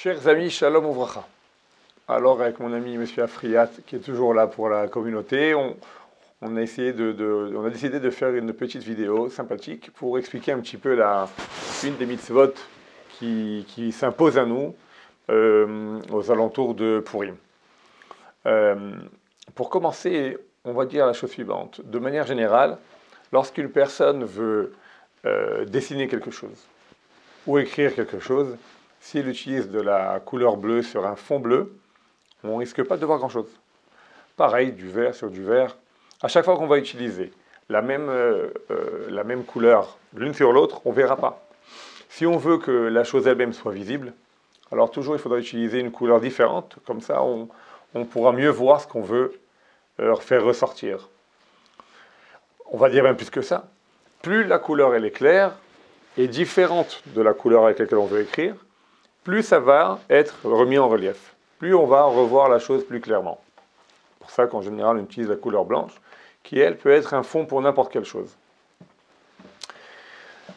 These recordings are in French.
Chers amis, shalom ouvracha. Alors, avec mon ami M. Afriat, qui est toujours là pour la communauté, on a décidé de faire une petite vidéo sympathique pour expliquer un petit peu une des mitzvot qui s'impose à nous aux alentours de Purim. Pour commencer, on va dire la chose suivante. De manière générale, lorsqu'une personne veut dessiner quelque chose ou écrire quelque chose, s'il utilise de la couleur bleue sur un fond bleu, on ne risque pas de voir grand-chose. Pareil, du vert sur du vert. À chaque fois qu'on va utiliser la même couleur l'une sur l'autre, on ne verra pas. Si on veut que la chose elle-même soit visible, alors toujours il faudra utiliser une couleur différente, comme ça on pourra mieux voir ce qu'on veut faire ressortir. On va dire même plus que ça. Plus la couleur elle est claire et différente de la couleur avec laquelle on veut écrire, plus ça va être remis en relief. Plus on va revoir la chose plus clairement. C'est pour ça qu'en général on utilise la couleur blanche, qui elle peut être un fond pour n'importe quelle chose.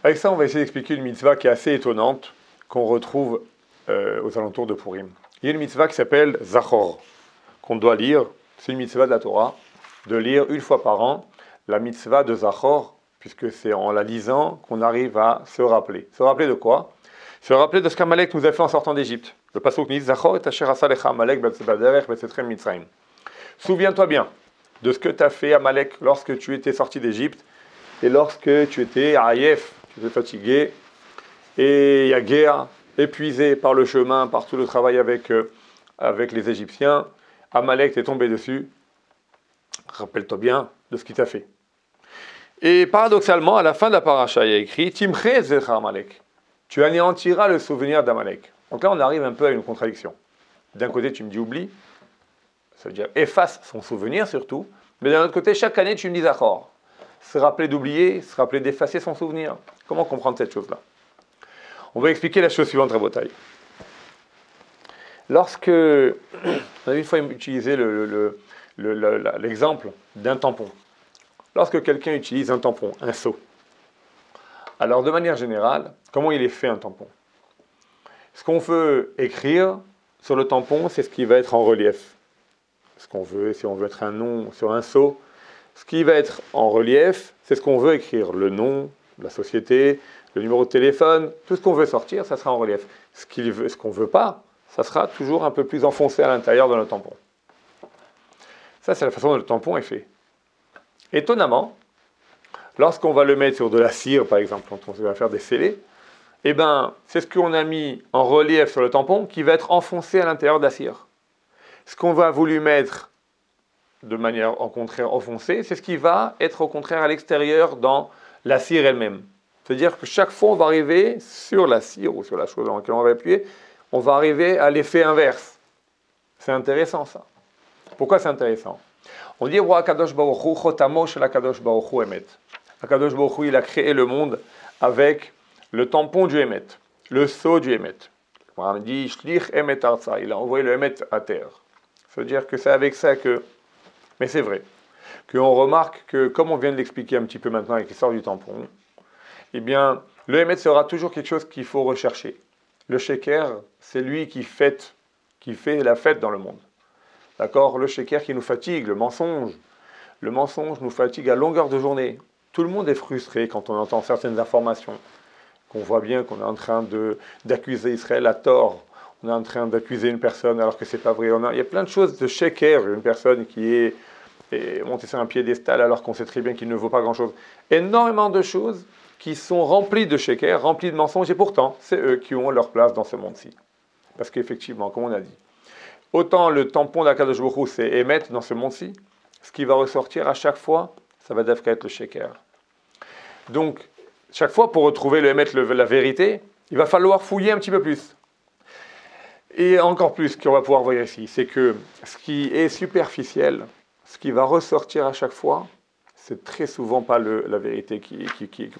Avec ça on va essayer d'expliquer une mitzvah qui est assez étonnante, qu'on retrouve aux alentours de Purim. Il y a une mitzvah qui s'appelle Zachor, qu'on doit lire, c'est une mitzvah de la Torah, de lire une fois par an la mitzvah de Zachor, puisque c'est en la lisant qu'on arrive à se rappeler. Se rappeler de quoi? Se rappeler de ce qu'Amalek nous a fait en sortant d'Égypte. Le pasuk dit Zachor et asher asa lecha Amalek baderech besetrem mitzrayim. Souviens-toi bien de ce que tu as fait Amalek lorsque tu étais sorti d'Égypte et lorsque tu étais Ayef, tu étais fatigué et Yagéa, épuisé par le chemin, par tout le travail avec les Égyptiens. Amalek t'est tombé dessus. Rappelle-toi bien de ce qu'il t'a fait. Et paradoxalement, à la fin de la paracha, il y a écrit Timche zecha Amalek. Tu anéantiras le souvenir d'Amalek. Donc là, on arrive un peu à une contradiction. D'un côté, tu me dis oublie, ça veut dire efface son souvenir surtout, mais d'un autre côté, chaque année, tu me dis Zachor. Se rappeler d'oublier, se rappeler d'effacer son souvenir. Comment comprendre cette chose-là? On va expliquer la chose suivante à Botaï. Lorsque, on a une fois utilisé l'exemple d'un tampon. Lorsque quelqu'un utilise un tampon, un seau, alors de manière générale, comment il est fait un tampon? Ce qu'on veut écrire sur le tampon, c'est ce qui va être en relief. Ce qu'on veut, si on veut mettre un nom sur un seau, ce qui va être en relief, c'est ce qu'on veut écrire. Le nom, la société, le numéro de téléphone, tout ce qu'on veut sortir, ça sera en relief. Ce qu'on ne veut pas, ça sera toujours un peu plus enfoncé à l'intérieur de notre tampon. Ça, c'est la façon dont le tampon est fait. Étonnamment, lorsqu'on va le mettre sur de la cire, par exemple, quand on va faire des scellés, eh ben, c'est ce qu'on a mis en relief sur le tampon qui va être enfoncé à l'intérieur de la cire. Ce qu'on va voulu mettre de manière au contraire enfoncée, c'est ce qui va être au contraire à l'extérieur dans la cire elle-même. C'est-à-dire que chaque fois on va arriver sur la cire ou sur la chose dans laquelle on va appuyer, on va arriver à l'effet inverse. C'est intéressant ça. Pourquoi c'est intéressant? On dit Akadosh Baruch Hu chotamo shel Akadosh Baruch Hu emet. Akadosh Baruch Hu, il a créé le monde avec le tampon du Emet, le sceau du Emet. On dit Shlich Emet Arza, il a envoyé le Emet à terre. Ça veut dire que c'est avec ça que, mais c'est vrai, qu'on remarque que, comme on vient de l'expliquer un petit peu maintenant avec l'histoire du tampon, eh bien, le Emet sera toujours quelque chose qu'il faut rechercher. Le Sheker, c'est lui qui fait la fête dans le monde. D'accord? Le Sheker qui nous fatigue, le mensonge nous fatigue à longueur de journée. Tout le monde est frustré quand on entend certaines informations, qu'on voit bien qu'on est en train d'accuser Israël à tort, on est en train d'accuser une personne alors que c'est pas vrai. Il y a plein de choses de sheker, une personne qui est montée sur un piédestal alors qu'on sait très bien qu'il ne vaut pas grand-chose. Énormément de choses qui sont remplies de sheker, remplies de mensonges, et pourtant, c'est eux qui ont leur place dans ce monde-ci. Parce qu'effectivement, comme on a dit, autant le tampon d'Akadosh Baruch Hu, c'est émettre dans ce monde-ci, ce qui va ressortir à chaque fois, ça va être le sheker. Donc, chaque fois, pour retrouver la vérité, il va falloir fouiller un petit peu plus. Et encore plus, ce qu'on va pouvoir voir ici, c'est que ce qui est superficiel, ce qui va ressortir à chaque fois, c'est très souvent pas la vérité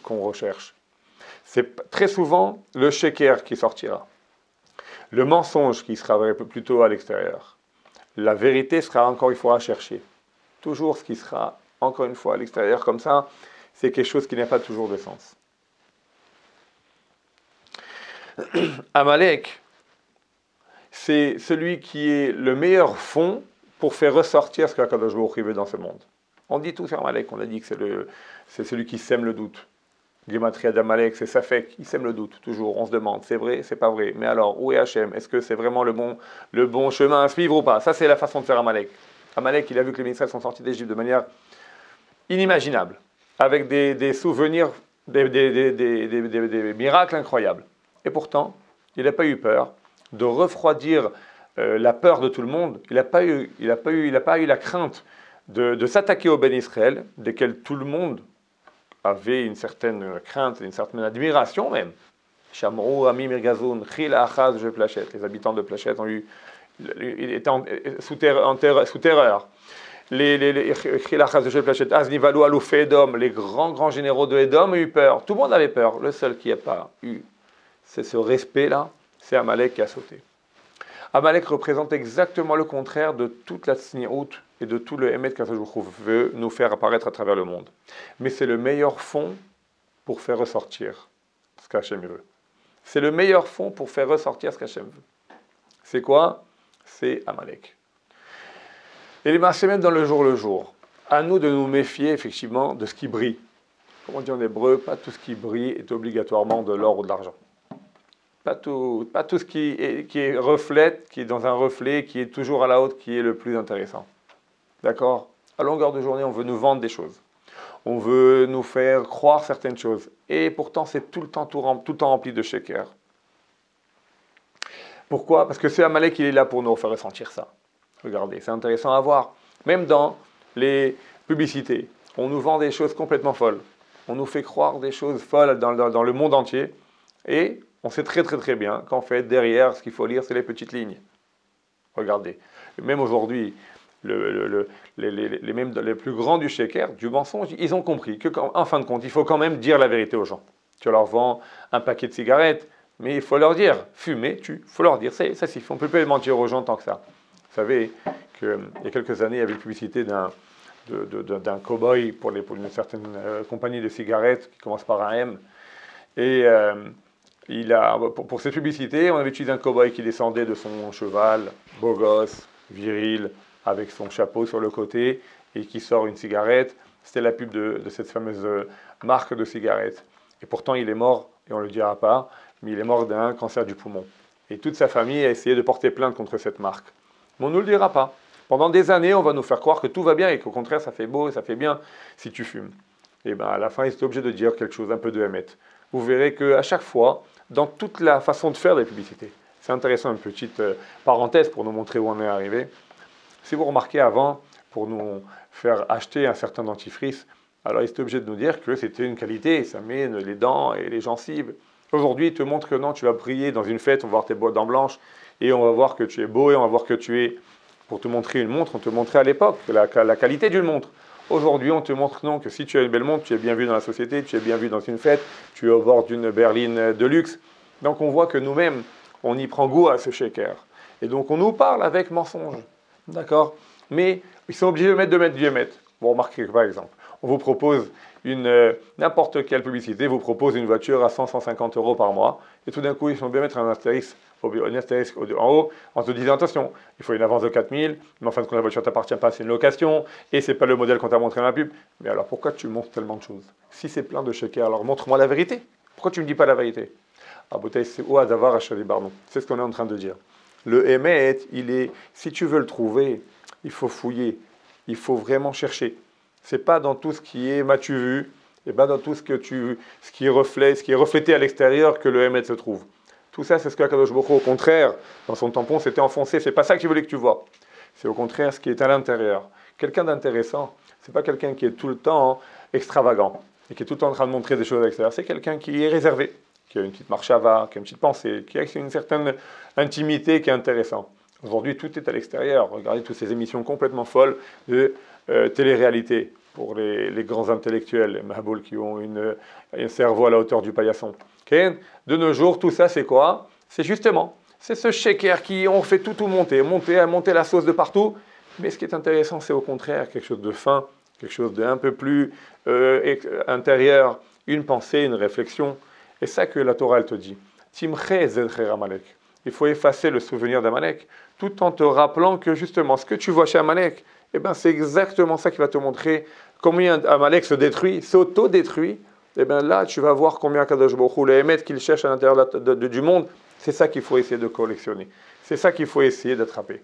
qu'on recherche. C'est très souvent le sheker qui sortira. Le mensonge qui sera plutôt à l'extérieur. La vérité sera encore, il faudra chercher. Toujours ce qui sera, encore une fois, à l'extérieur, comme ça, c'est quelque chose qui n'a pas toujours de sens. Amalek, c'est celui qui est le meilleur fond pour faire ressortir ce qu'Akadosh Baruch Hu veut dans ce monde. On dit tout sur Amalek, on a dit que c'est celui qui sème le doute. Gematria d'Amalek, c'est Safek, il sème le doute, toujours. On se demande, c'est vrai, c'est pas vrai. Mais alors, où est Hachem? Est-ce que c'est vraiment le bon chemin à suivre ou pas? Ça, c'est la façon de faire Amalek. Amalek, il a vu que les ministres sont sortis d'Égypte de manière inimaginable, avec des souvenirs, des miracles incroyables. Et pourtant, il n'a pas eu peur de refroidir la peur de tout le monde. Il n'a pas eu la crainte de s'attaquer au Ben Israël, desquels tout le monde avait une certaine crainte, une certaine admiration même. Shamrou, Ami, Mirgazoun, Chil, Achaz, Je Plachette. Les habitants de Plachette ils étaient sous terreur. Les Chil, Achaz, Je Plachette, Aznivalou, Alouf, Edom, les grands généraux de Edom ont eu peur. Tout le monde avait peur. Le seul qui n'a pas eu, c'est ce respect-là, c'est Amalek qui a sauté. Amalek représente exactement le contraire de toute la tsniout et de tout le Emet qu'Akadosh Baruch Hu veut nous faire apparaître à travers le monde. Mais c'est le meilleur fond pour faire ressortir ce qu'Hachem veut. C'est le meilleur fond pour faire ressortir ce qu'Hachem veut. C'est quoi? C'est Amalek. Et les marchés même dans le jour. À nous de nous méfier effectivement de ce qui brille. Comme on dit en hébreu, pas tout ce qui brille est obligatoirement de l'or ou de l'argent. Pas tout ce qui reflète, qui est dans un reflet, qui est toujours à la haute, qui est le plus intéressant. D'accord? À longueur de journée, on veut nous vendre des choses. On veut nous faire croire certaines choses. Et pourtant, c'est tout le temps rempli de sheker. Pourquoi? Parce que c'est Amalek qui est là pour nous faire ressentir ça. Regardez, c'est intéressant à voir. Même dans les publicités, on nous vend des choses complètement folles. On nous fait croire des choses folles dans le monde entier. Et on sait très bien qu'en fait, derrière, ce qu'il faut lire, c'est les petites lignes. Regardez. Même aujourd'hui, les plus grands du sheker, du mensonge, ils ont compris qu'en fin de compte, il faut quand même dire la vérité aux gens. Tu leur vends un paquet de cigarettes, mais il faut leur dire, fumer, il faut leur dire, ça s'y fait. On ne peut pas mentir aux gens tant que ça. Vous savez qu'il y a quelques années, il y avait une publicité d'un cow-boy pour une certaine compagnie de cigarettes qui commence par un M. Et pour cette publicité, on avait utilisé un cow-boy qui descendait de son cheval, beau gosse, viril, avec son chapeau sur le côté, et qui sort une cigarette. C'était la pub de cette fameuse marque de cigarettes. Et pourtant, il est mort, et on ne le dira pas, mais il est mort d'un cancer du poumon. Et toute sa famille a essayé de porter plainte contre cette marque. Mais on ne nous le dira pas. Pendant des années, on va nous faire croire que tout va bien, et qu'au contraire, ça fait beau, et ça fait bien si tu fumes. Et bien, à la fin, ils sont obligés de dire quelque chose, un peu de Hémet. Vous verrez qu'à chaque fois, dans toute la façon de faire des publicités, c'est intéressant, une petite parenthèse pour nous montrer où on est arrivé. Si vous remarquez avant, pour nous faire acheter un certain dentifrice, alors ils étaient obligés de nous dire que c'était une qualité, ça met les dents et les gencives. Aujourd'hui, ils te montrent que non, tu vas briller dans une fête, on va voir tes dents blanches, et on va voir que tu es beau, et on va voir que tu es... Pour te montrer une montre, on te montrait à l'époque la qualité d'une montre. Aujourd'hui, on te montre non, que si tu as une belle montre, tu es bien vu dans la société, tu es bien vu dans une fête, tu es au bord d'une berline de luxe. Donc on voit que nous-mêmes, on y prend goût à ce shaker. Et donc on nous parle avec mensonge. D'accord? Mais ils sont obligés de mettre du Hémet. Vous remarquez par exemple, on vous propose n'importe quelle publicité, vous propose une voiture à 100-150 euros par mois, et tout d'un coup, ils sont bien mettre un astérisque en haut, en te disant attention, il faut une avance de 4000, mais en fin de compte, la voiture ne t'appartient pas, c'est une location, et c'est pas le modèle qu'on t'a montré dans la pub. Mais alors pourquoi tu montres tellement de choses? Si c'est plein de shaker, alors montre-moi la vérité. Pourquoi tu ne me dis pas la vérité? C'est ce qu'on est en train de dire. Le Hémet, si tu veux le trouver, il faut fouiller, il faut vraiment chercher. C'est pas dans tout ce qui est m'as-tu vu, et pas dans tout ce qui est reflété à l'extérieur que le Hémet se trouve. Tout ça, c'est ce qu'Akadosh Baruch Hu, au contraire, dans son tampon, s'était enfoncé. C'est pas ça qu'il voulait que tu vois. C'est au contraire ce qui est à l'intérieur. Quelqu'un d'intéressant, c'est pas quelqu'un qui est tout le temps extravagant et qui est tout le temps en train de montrer des choses à l'extérieur. C'est quelqu'un qui est réservé, qui a une petite marchava, qui a une petite pensée, qui a une certaine intimité qui est intéressante. Aujourd'hui, tout est à l'extérieur. Regardez toutes ces émissions complètement folles de télé-réalité pour les grands intellectuels, les Mahaboul qui ont un cerveau à la hauteur du paillasson. Okay? De nos jours, tout ça, c'est quoi? C'est justement, c'est ce shaker qui on fait tout monter la sauce de partout. Mais ce qui est intéressant, c'est au contraire quelque chose de fin, quelque chose d'un peu plus intérieur, une pensée, une réflexion. Et ça que la Torah, elle te dit. Timche zedcher Amalek. il faut effacer le souvenir d'Amalek, tout en te rappelant que justement, ce que tu vois chez Amalek, eh ben, c'est exactement ça qui va te montrer combien Amalek se détruit, s'auto-détruit. Eh bien là, tu vas voir combien Kadosh Baruch Hu, les émettes qu'il cherche à l'intérieur du monde, c'est ça qu'il faut essayer de collectionner. C'est ça qu'il faut essayer d'attraper.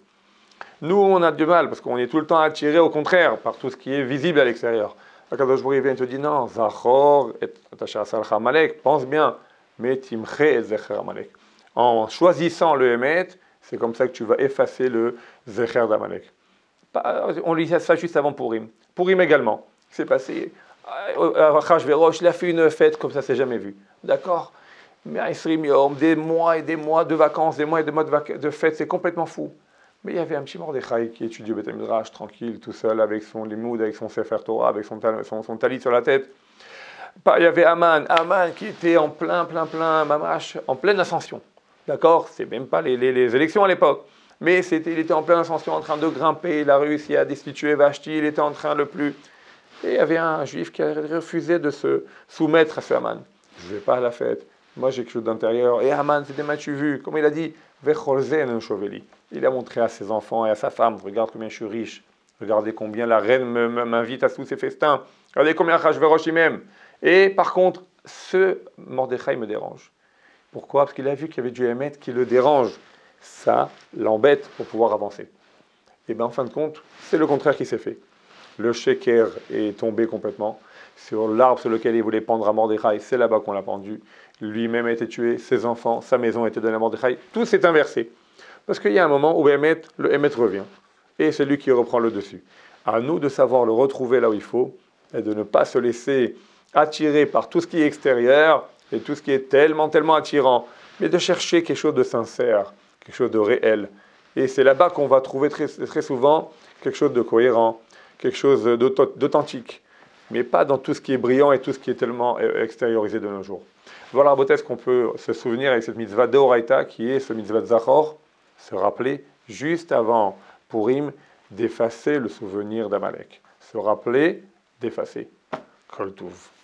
Nous, on a du mal, parce qu'on est tout le temps attiré au contraire par tout ce qui est visible à l'extérieur. Kadosh Baruch Hu vient et te dit non, Zachor et Amalek, pense bien, mais Timche et Zecher Amalek. En choisissant le Hémet, c'est comme ça que tu vas effacer le Zecher d'Amalek. On lisait ça juste avant Purim. Purim également. C'est passé. Achashverosh, il a fait une fête comme ça, c'est jamais vu. D'accord? Mais des mois et des mois de vacances, des mois et des mois de fête, c'est complètement fou. Mais il y avait un petit Mordechai qui étudiait au Beth Midrash, tranquille, tout seul, avec son limoud, avec son Sefer Torah, avec son talit sur la tête. Il y avait Aman qui était en mamash, en pleine ascension. D'accord? C'est même pas les élections à l'époque. Mais il était en pleine ascension, en train de grimper, il a réussi à destituer Vashti, il était en train le plus... Et il y avait un juif qui a refusé de se soumettre à ce Haman. Je ne vais pas à la fête, moi j'ai quelque chose d'intérieur. Et Haman, c'était m'as-tu vu? Comme il a dit, Vecholzen Choveli. Il a montré à ses enfants et à sa femme, regarde combien je suis riche, regardez combien la reine m'invite à tous ses festins, regardez combien Achashverosh il m'aime. Et par contre, ce Mordechai me dérange. Pourquoi? Parce qu'il a vu qu'il y avait du Hémet qui le dérange. Ça l'embête pour pouvoir avancer. Et bien en fin de compte, c'est le contraire qui s'est fait. Le Sheker est tombé complètement sur l'arbre sur lequel il voulait pendre à Mordechai, c'est là-bas qu'on l'a pendu. Lui-même a été tué, ses enfants, sa maison a été donnée à Mordechai. Tout s'est inversé. Parce qu'il y a un moment où le Hémet revient. Et c'est lui qui reprend le dessus. À nous de savoir le retrouver là où il faut et de ne pas se laisser attirer par tout ce qui est extérieur et tout ce qui est tellement attirant, mais de chercher quelque chose de sincère, quelque chose de réel. Et c'est là-bas qu'on va trouver très souvent quelque chose de cohérent, quelque chose d'authentique, mais pas dans tout ce qui est brillant et tout ce qui est tellement extériorisé de nos jours. Voilà ce qu'on peut se souvenir avec cette mitzvah d'Oraita, qui est ce mitzvah de Zachor, se rappeler juste avant Purim d'effacer le souvenir d'Amalek. Se rappeler d'effacer. Kol Tuv.